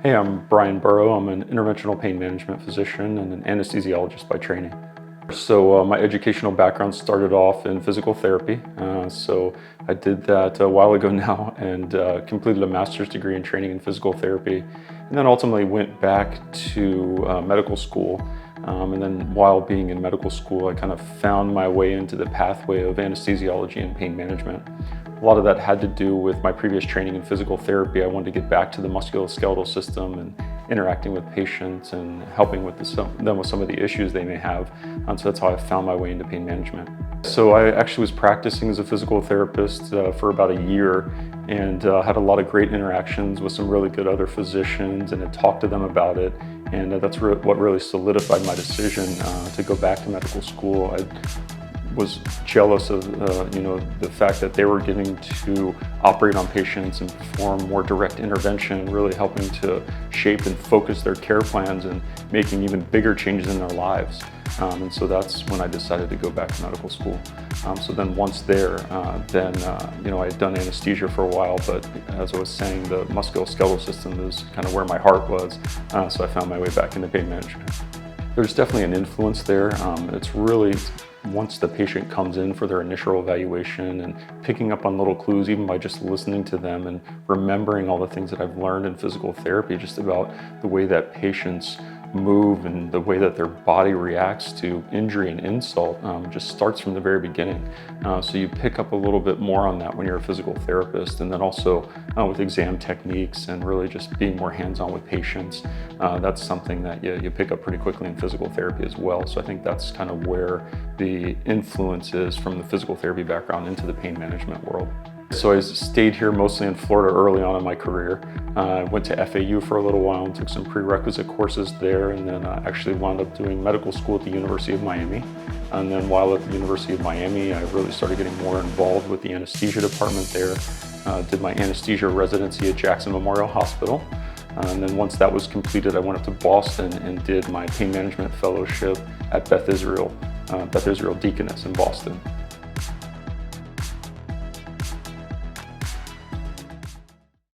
Hey, I'm Brian Burrough. I'm an interventional pain management physician and an anesthesiologist by training. So my educational background started off in physical therapy. So I did that a while ago now and completed a master's degree in training in physical therapy. And then ultimately went back to medical school. And then while being in medical school, I kind of found my way into the pathway of anesthesiology and pain management. A lot of that had to do with my previous training in physical therapy. I wanted to get back to the musculoskeletal system and interacting with patients and helping with them with some of the issues they may have. So that's how I found my way into pain management. So I actually was practicing as a physical therapist for about a year and had a lot of great interactions with some really good other physicians and had talked to them about it. And that's what really solidified my decision to go back to medical school. I was jealous of the fact that they were getting to operate on patients and perform more direct intervention, really helping to shape and focus their care plans and making even bigger changes in their lives. And so that's when I decided to go back to medical school. So then once there, I had done anesthesia for a while, but as I was saying, the musculoskeletal system is kind of where my heart was. So I found my way back into pain management. There's definitely an influence there. It's really once the patient comes in for their initial evaluation and picking up on little clues, even by just listening to them and remembering all the things that I've learned in physical therapy, just about the way that patients move and the way that their body reacts to injury and insult, just starts from the very beginning. So you pick up a little bit more on that when you're a physical therapist, and then also with exam techniques and really just being more hands-on with patients. That's something that you pick up pretty quickly in physical therapy as well. So I think that's kind of where the influence is from the physical therapy background into the pain management world. So I stayed here mostly in Florida early on in my career. I went to FAU for a little while and took some prerequisite courses there, and then actually wound up doing medical school at the University of Miami. And then while at the University of Miami, I really started getting more involved with the anesthesia department there. Did my anesthesia residency at Jackson Memorial Hospital. And then once that was completed, I went up to Boston and did my pain management fellowship at Beth Israel Deaconess in Boston.